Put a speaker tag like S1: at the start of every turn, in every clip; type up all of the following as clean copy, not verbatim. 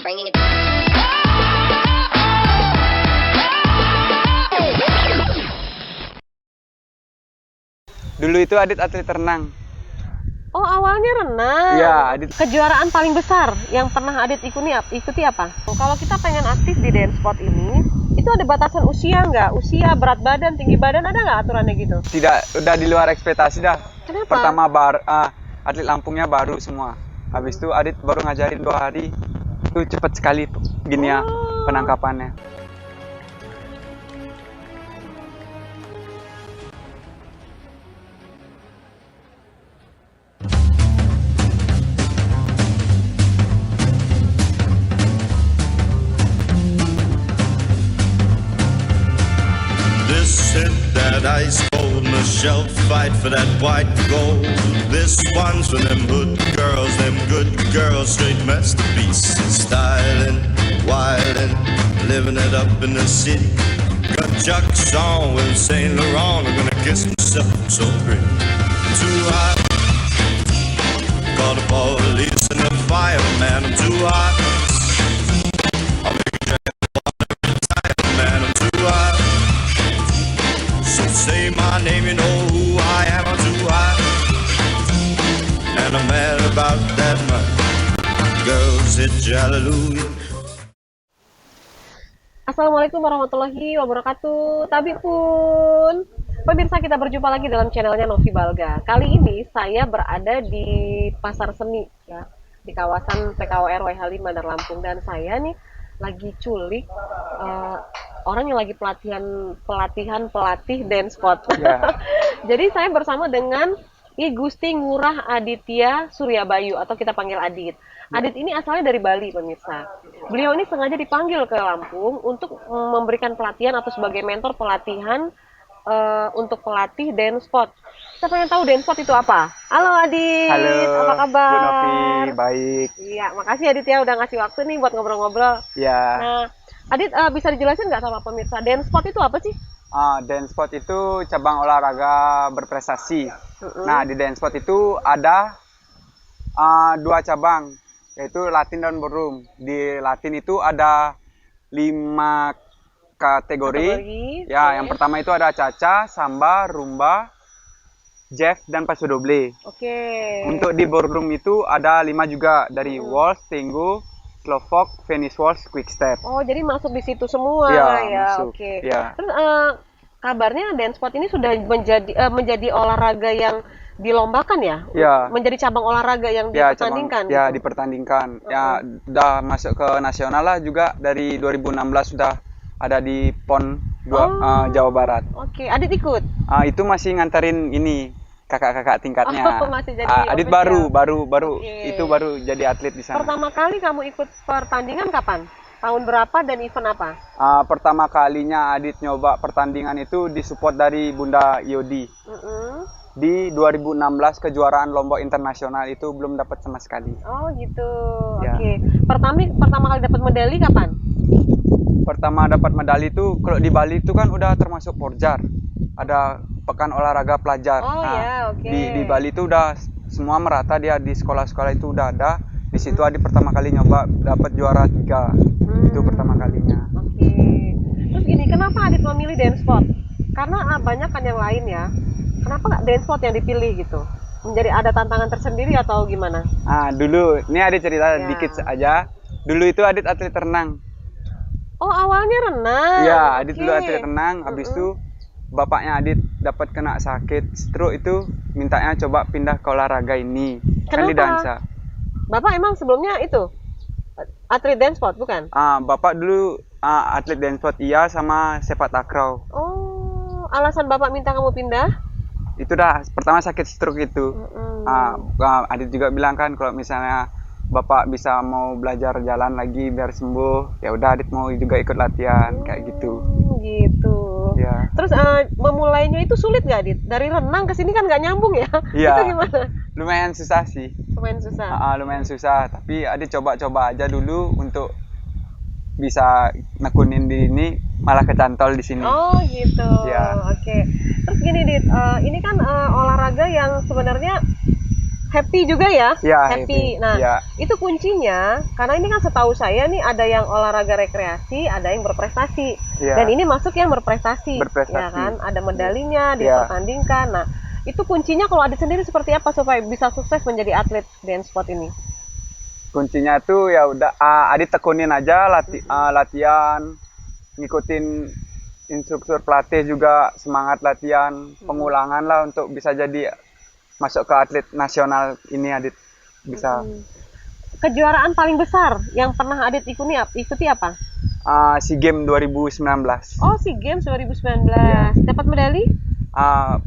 S1: bringing it.
S2: Dulu itu Adit atlet renang.
S3: Oh, awalnya renang.
S2: Iya, Adit.
S3: Kejuaraan paling besar yang pernah Adit ikuti apa? Kalau kita pengen aktif di dance sport ini, itu ada batasan usia nggak? Usia, berat badan, tinggi badan, ada nggak aturannya gitu?
S2: Tidak, udah di luar ekspektasi dah.
S3: Kenapa?
S2: Pertama atlet Lampungnya baru semua. Habis itu Adit baru ngajarin 2 hari. Itu cepat sekali gini ya penangkapannya.
S4: This hit that ice cold Michelle fight for that white gold. This one's for them hood girls, them good girls, straight masterpieces. Styling, wildin', living it up in the city. Got Chuck's on with Saint Laurent, I'm gonna kiss myself, I'm so pretty. Too hot, call the police and the fireman, I'm too hot. I'll make a drink of water and time, man, I'm too hot. So say my name, you know who I am, I'm too hot. And I'm mad about that money. Girls hit you, hallelujah.
S3: Assalamualaikum warahmatullahi wabarakatuh. Tabi pun pemirsa, kita berjumpa lagi dalam channelnya Novi Balga. Kali ini saya berada di Pasar Seni ya, di kawasan PKWR WH5 Bandar Lampung, dan saya nih lagi culik orang yang lagi pelatih dance sport.
S2: Ya.
S3: Jadi saya bersama dengan I Gusti Ngurah Aditya Suryabayu atau kita panggil Adit. Adit ini asalnya dari Bali, pemirsa. Beliau ini sengaja dipanggil ke Lampung untuk memberikan pelatihan atau sebagai mentor pelatihan untuk pelatih dance sport. Kita pengen tahu dance sport itu apa? Halo Adit,
S2: Halo,
S3: apa kabar?
S2: Bu Novi, baik.
S3: Iya, makasih Adit ya udah ngasih waktu nih buat ngobrol-ngobrol.
S2: Ya,
S3: Nah, Adit bisa dijelasin nggak sama pemirsa, dance sport itu apa sih?
S2: dance sport itu cabang olahraga berprestasi. Nah, di dance sport itu ada 2 cabang, yaitu Latin dan Ballroom. Di Latin itu ada 5 kategori. Ya, yang pertama itu ada Cha-cha, Samba, Rumba, Jazz, dan Paso Doble.
S3: Oke.
S2: Untuk di Ballroom itu ada 5 juga, dari Waltz, Tango, Slow Folk, Venice Waltz, Quick Step.
S3: Oh, jadi masuk di situ semua
S2: Ya,
S3: ya.
S2: masuk.
S3: Oke.
S2: Ya.
S3: Terus kabarnya dance sport ini sudah menjadi olahraga yang dilombakan ya?
S2: Ya.
S3: Menjadi cabang olahraga yang
S2: Ya,
S3: dipertandingkan.
S2: ya
S3: gitu?
S2: dipertandingkan. Ya, udah masuk ke nasional lah juga, dari 2016 sudah ada di PON Jawa Barat.
S3: Oke, Adit ikut?
S2: Itu masih nganterin ini kakak-kakak tingkatnya.
S3: Oh, masih jadi
S2: Adit
S3: official.
S2: baru
S3: Oke.
S2: itu baru jadi atlet di sana.
S3: Pertama kali kamu ikut pertandingan kapan? Tahun berapa dan event apa?
S2: Pertama kalinya Adit nyoba pertandingan itu disupport dari Bunda Yodi. Di 2016 kejuaraan Lombok Internasional itu belum dapat sama sekali.
S3: Oh gitu.
S2: Ya.
S3: Oke. Pertama kali dapat medali kapan?
S2: Pertama dapat medali itu kalau di Bali itu kan udah termasuk Porjar. Ada pekan olahraga pelajar.
S3: Oh ya, oke.
S2: Di Bali itu udah semua merata, dia di sekolah-sekolah itu udah ada. Di situ Adit pertama kali nyoba dapat juara 3. Itu pertama kalinya.
S3: Oke. Terus gini, kenapa Adit memilih dance sport? Karena banyak kan yang lain ya. Kenapa nggak dance sport yang dipilih gitu? Menjadi ada tantangan tersendiri atau gimana?
S2: Dulu ini Adit cerita
S3: Ya.
S2: dikit aja. Dulu itu Adit atlet renang.
S3: Oh, awalnya renang.
S2: Iya, Adit
S3: Oke.
S2: dulu atlet renang. Habis itu bapaknya Adit dapat kena sakit stroke, itu mintanya coba pindah ke olahraga ini. Kan di
S3: Kenapa?
S2: dansa.
S3: Bapak emang sebelumnya itu atlet dance sport bukan?
S2: Bapak dulu atlet dance sport iya, sama sepak takraw.
S3: Oh, alasan Bapak minta kamu pindah?
S2: Itu dah pertama sakit stroke itu. Adit juga bilang kan kalau misalnya Bapak bisa mau belajar jalan lagi biar sembuh, ya udah Adit mau juga ikut latihan kayak gitu.
S3: Gitu.
S2: Ya.
S3: Terus memulainya itu sulit nggak, Adit? Dari renang ke sini kan nggak nyambung ya?
S2: Iya.
S3: Itu gimana?
S2: Lumayan susah sih.
S3: Lumayan susah.
S2: Lumayan susah, tapi Adit coba-coba aja dulu untuk bisa nekunin di ini, malah kecantol di sini.
S3: Oh gitu.
S2: Ya.
S3: Oke. Terus gini, Dit, ini kan olahraga yang sebenarnya happy juga ya?
S2: Ya,
S3: happy. Nah,
S2: ya.
S3: itu kuncinya, karena ini kan setahu saya nih ada yang olahraga rekreasi, ada yang berprestasi.
S2: Ya.
S3: Dan ini masuk yang berprestasi.
S2: Berprestasi.
S3: Ya kan? Ada medalinya,
S2: Ya.
S3: dipertandingkan. Nah, itu kuncinya kalau Adit sendiri seperti apa supaya bisa sukses menjadi atlet dance sport ini?
S2: Kuncinya tuh ya udah Adit tekunin aja latihan, ngikutin instruktur pelatih juga, semangat latihan, pengulangan lah untuk bisa jadi masuk ke atlet nasional ini. Adit bisa.
S3: Kejuaraan paling besar yang pernah Adit ikuti apa?
S2: SEA Games 2019.
S3: Oh, SEA Games 2019.
S2: Ya.
S3: Dapat medali?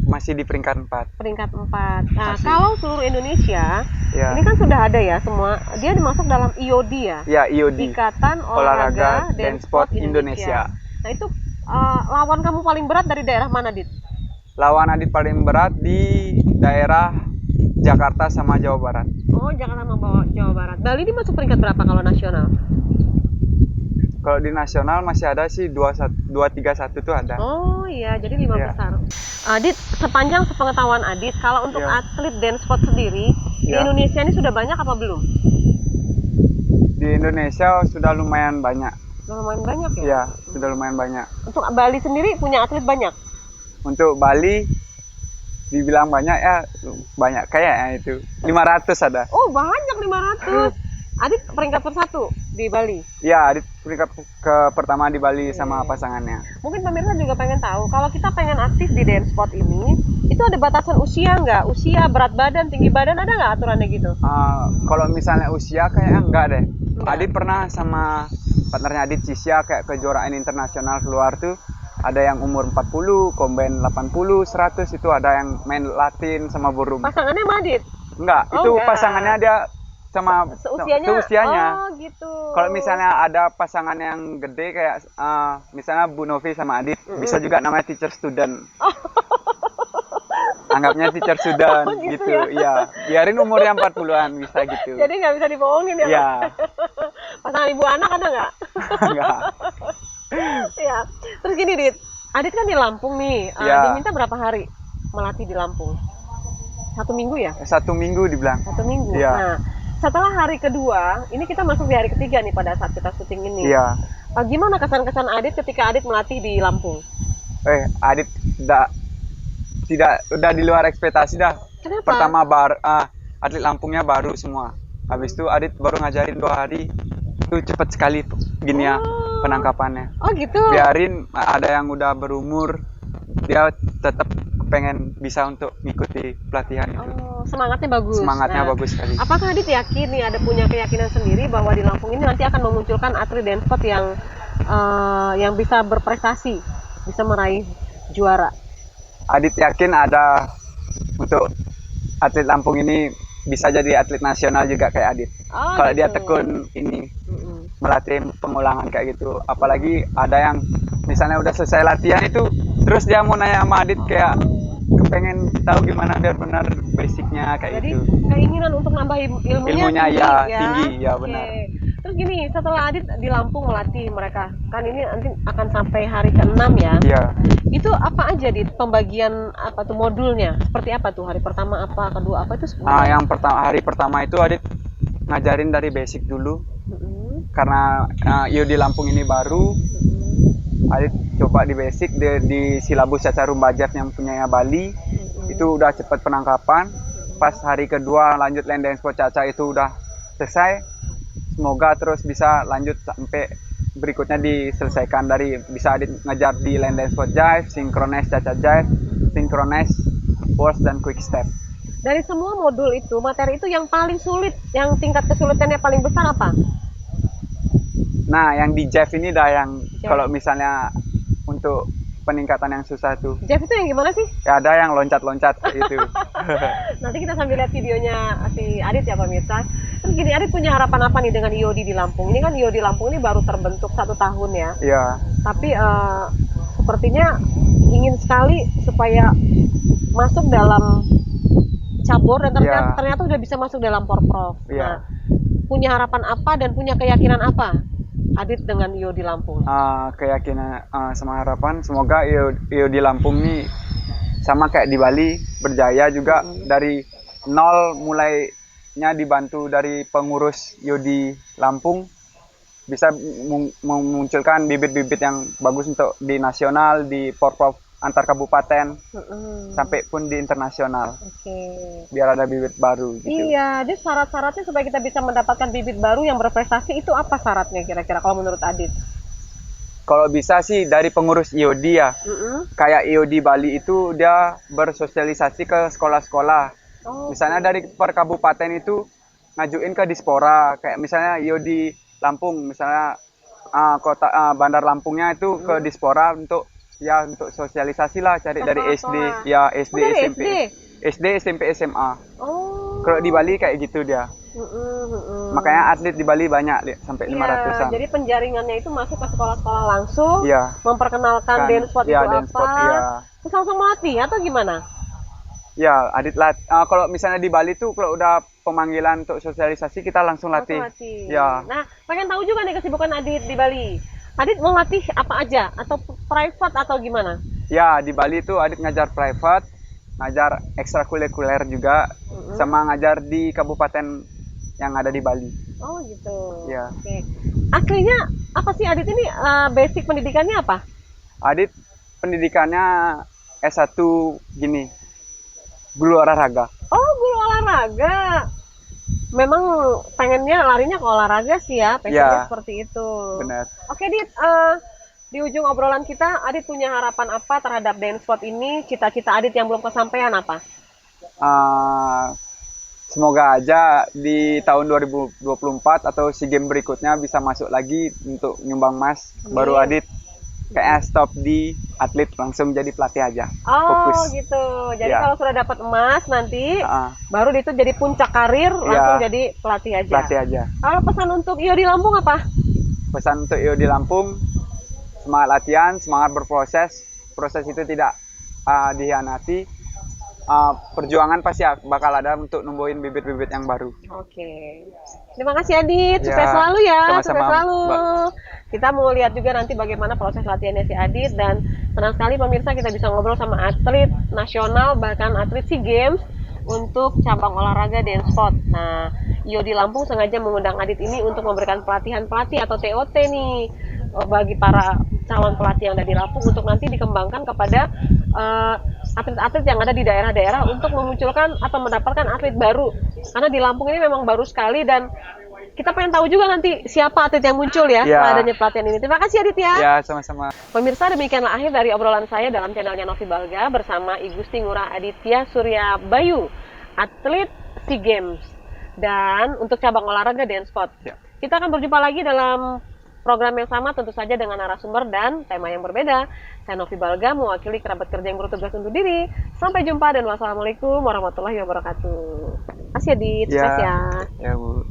S2: Masih di peringkat 4.
S3: Peringkat 4. Nah,
S2: Masih.
S3: kalau seluruh Indonesia,
S2: Ya.
S3: ini kan sudah ada ya semua. Dia dimasuk dalam IOD ya?
S2: Ya, IOD.
S3: Ikatan Olahraga dan Sport Indonesia. Nah, itu lawan kamu paling berat dari daerah mana, Dit?
S2: Lawan Adit paling berat di daerah Jakarta sama Jawa Barat.
S3: Oh, Jakarta sama Jawa Barat. Bali ini masuk peringkat berapa kalau nasional?
S2: Kalau di nasional masih ada sih 231 tuh ada.
S3: Oh iya, jadi 5
S2: Iya.
S3: besar. Adit, sepanjang sepengetahuan Adit, kalau untuk
S2: Iya.
S3: atlet dance sport sendiri di
S2: Iya.
S3: Indonesia ini sudah banyak apa belum?
S2: Di Indonesia sudah lumayan banyak.
S3: Sudah lumayan banyak ya?
S2: Ya, sudah lumayan banyak.
S3: Untuk Bali sendiri punya atlet banyak?
S2: Untuk Bali dibilang banyak ya, banyak kayaknya itu 500 ada.
S3: Oh, banyak 500. Adit peringkat +1 di Bali.
S2: Ya, Adit peringkat ke pertama di Bali sama pasangannya.
S3: Mungkin pemirsa juga pengen tahu, kalau kita pengen aktif di dance sport ini, itu ada batasan usia nggak? Usia, berat badan, tinggi badan, ada nggak aturannya gitu?
S2: Kalau misalnya usia kayaknya enggak deh.
S3: Enggak.
S2: Adit pernah sama partnernya Adit Cisya kayak kejuaraan internasional keluar tuh. Ada yang umur 40, combine 80, 100, itu ada yang main Latin sama ballroom.
S3: Pasangannya sama Adit?
S2: Enggak,
S3: Oh,
S2: itu
S3: enggak.
S2: pasangannya dia sama seusianya.
S3: Oh, gitu.
S2: Kalau misalnya ada pasangan yang gede kayak misalnya Bu Novi sama Adit, bisa juga namanya teacher student. Anggapnya teacher student
S3: Oh, gitu
S2: gitu,
S3: ya?
S2: iya. Biarin umurnya 40-an bisa gitu.
S3: Jadi nggak bisa dibohongin ya?
S2: Iya.
S3: Pasangan ibu anak ada nggak?
S2: Enggak.
S3: Ya. Terus gini, Dit. Adit kan di Lampung nih.
S2: Iya.
S3: Diminta berapa hari melatih di Lampung? 1 minggu ya?
S2: 1 minggu dibilang.
S3: 1 minggu.
S2: Iya.
S3: Nah, setelah hari kedua, ini kita masuk di hari ketiga nih pada saat kita syuting ini.
S2: Iya.
S3: Gimana kesan-kesan Adit ketika Adit melatih di Lampung?
S2: Adit udah di luar ekspektasi dah.
S3: Kenapa?
S2: Pertama atlet Lampungnya baru semua. Habis itu Adit baru ngajarin 2 hari. Itu cepet sekali gini ya penangkapannya.
S3: Oh gitu.
S2: Biarin ada yang udah berumur, dia tetap pengen bisa untuk mengikuti pelatihan itu.
S3: Oh, semangatnya bagus.
S2: Semangatnya
S3: Nah,
S2: bagus sekali.
S3: apakah Adit yakin nih ada punya keyakinan sendiri bahwa di Lampung ini nanti akan memunculkan atlet dance sport yang bisa berprestasi, bisa meraih juara?
S2: Adit yakin ada untuk atlet Lampung ini bisa jadi atlet nasional juga kayak Adit.
S3: Oh,
S2: Kalau
S3: gitu.
S2: dia tekun ini
S3: Mm-mm.
S2: melatih pengulangan kayak gitu. Apalagi ada yang misalnya udah selesai latihan itu, terus dia mau nanya sama Adit kayak kepengen tahu gimana biar benar basicnya kayak
S3: Jadi
S2: gitu.
S3: keinginan untuk nambah ilmunya tinggi,
S2: tinggi, ya benar.
S3: Oke. Terus gini, setelah Adit di Lampung melatih mereka, kan ini nanti akan sampai hari ke-6 ya.
S2: Iya.
S3: Itu apa aja di pembagian apa tuh modulnya? Seperti apa tuh? Hari pertama apa, kedua apa itu sebenarnya?
S2: Yang hari pertama itu Adit ngajarin dari basic dulu
S3: Mm-mm.
S2: karena IOD Lampung ini baru.
S3: Mm-mm.
S2: Adit coba di basic di silabus Caca Rumbajat yang punyanya Bali.
S3: Mm-mm.
S2: Itu udah cepat penangkapan. Pas hari kedua lanjut Land Dance Sport Caca itu udah selesai. Semoga terus bisa lanjut sampai berikutnya diselesaikan dari bisa ngajar di Land Dance Sport Jive, Synchronize Caca Jive, Synchronize Waltz dan Quick Step.
S3: Dari semua modul itu, materi itu yang paling sulit, yang tingkat kesulitannya paling besar apa?
S2: Nah, yang di Jive ini dah yang
S3: Jive.
S2: kalau misalnya untuk peningkatan yang susah tuh.
S3: Jeff itu yang gimana sih?
S2: Ya ada yang loncat-loncat itu.
S3: Nanti kita sambil lihat videonya si Adit ya pemirsa. Terus gini, Adit punya harapan apa nih dengan IOD di Lampung? Ini kan IOD Lampung ini baru terbentuk 1 tahun ya.
S2: Iya.
S3: Tapi sepertinya ingin sekali supaya masuk dalam cabur dan ternyata udah bisa masuk dalam porprov.
S2: Iya.
S3: Nah, punya harapan apa dan punya keyakinan apa Adit dengan IOD Lampung?
S2: Keyakinan sama harapan semoga IOD Lampung nih sama kayak di Bali berjaya juga dari nol mulainya dibantu dari pengurus Yodi Lampung bisa memunculkan bibit-bibit yang bagus untuk di nasional, di porprov antar kabupaten, sampai pun di internasional. Biar ada bibit baru gitu.
S3: Iya, jadi syarat-syaratnya supaya kita bisa mendapatkan bibit baru yang berprestasi itu apa syaratnya kira-kira kalau menurut Adit?
S2: Kalau bisa sih dari pengurus IOD ya. Kayak IOD Bali itu dia bersosialisasi ke sekolah-sekolah. Misalnya dari per kabupaten itu ngajuin ke Dispora. Kayak misalnya IOD Lampung, misalnya Bandar Lampungnya itu ke Dispora untuk sosialisasi lah, cari dari SD, ya SD, SMP, SD, SMP, SMA. Kalau di Bali kayak gitu dia. Makanya atlet di Bali banyak sampai 500-an.
S3: Jadi penjaringannya itu masuk ke sekolah-sekolah langsung, memperkenalkan dance sport itu apa, terus langsung melatih atau gimana?
S2: Ya, Adit kalau misalnya di Bali tuh kalau udah pemanggilan untuk sosialisasi kita langsung latih. Ya.
S3: Nah, pengen tahu juga nih kesibukan Adit di Bali. Adit mau latih apa aja atau private atau gimana?
S2: Ya, di Bali tuh Adit ngajar private, ngajar ekstrakurikuler juga, sama ngajar di kabupaten yang ada di Bali.
S3: Oh gitu.
S2: Ya.
S3: Oke. Aslinya apa sih Adit ini, basic pendidikannya apa?
S2: Adit pendidikannya S1 gini, guru olahraga.
S3: Oh, guru olahraga. Memang pengennya larinya ke olahraga sih ya, pengennya seperti itu.
S2: Benar.
S3: Oke Dit, di ujung obrolan kita, Adit punya harapan apa terhadap dance sport ini? Cita-cita Adit yang belum kesampaian apa?
S2: Semoga aja di tahun 2024 atau SEA Games berikutnya bisa masuk lagi untuk nyumbang emas. Baru Adit kayaknya stop di atlet, langsung jadi pelatih aja.
S3: Fokus. Gitu. Jadi kalau sudah dapat emas nanti, baru itu jadi puncak karir, langsung jadi pelatih aja.
S2: Pelatih aja.
S3: Kalau pesan untuk IOD Lampung apa?
S2: Pesan untuk IOD Lampung, semangat latihan, semangat berproses. Proses itu tidak dihianati. Perjuangan pasti bakal ada untuk numbuhin bibit-bibit yang baru.
S3: Oke. Terima kasih Adit, sukses selalu ya.
S2: Sama-sama,
S3: sukses selalu.
S2: Mbak.
S3: Kita mau lihat juga nanti bagaimana proses latihannya si Adit, dan senang sekali pemirsa kita bisa ngobrol sama atlet nasional bahkan atlet SEA Games untuk cabang olahraga dance sport. Nah, IOD Lampung sengaja mengundang Adit ini untuk memberikan pelatihan-pelatih atau TOT nih bagi para calon pelatih yang ada di Lampung untuk nanti dikembangkan kepada atlet-atlet yang ada di daerah-daerah untuk memunculkan atau mendapatkan atlet baru. Karena di Lampung ini memang baru sekali dan kita pengen tahu juga nanti siapa atlet yang muncul ya setelah adanya pelatihan ini. Terima kasih Adit ya.
S2: Ya, sama-sama.
S3: Pemirsa, demikianlah akhir dari obrolan saya dalam channelnya Novi Balga bersama I Gusti Ngurah Aditya Surya Bayu, atlet SEA Games dan untuk cabang olahraga dance sport. Kita akan berjumpa lagi dalam program yang sama, tentu saja dengan narasumber dan tema yang berbeda. Saya Novi Balga mewakili kerabat kerja yang bertugas undur diri. Sampai jumpa dan wassalamualaikum warahmatullahi wabarakatuh. Terima kasih Adit, sukses ya.
S2: Ya Bu.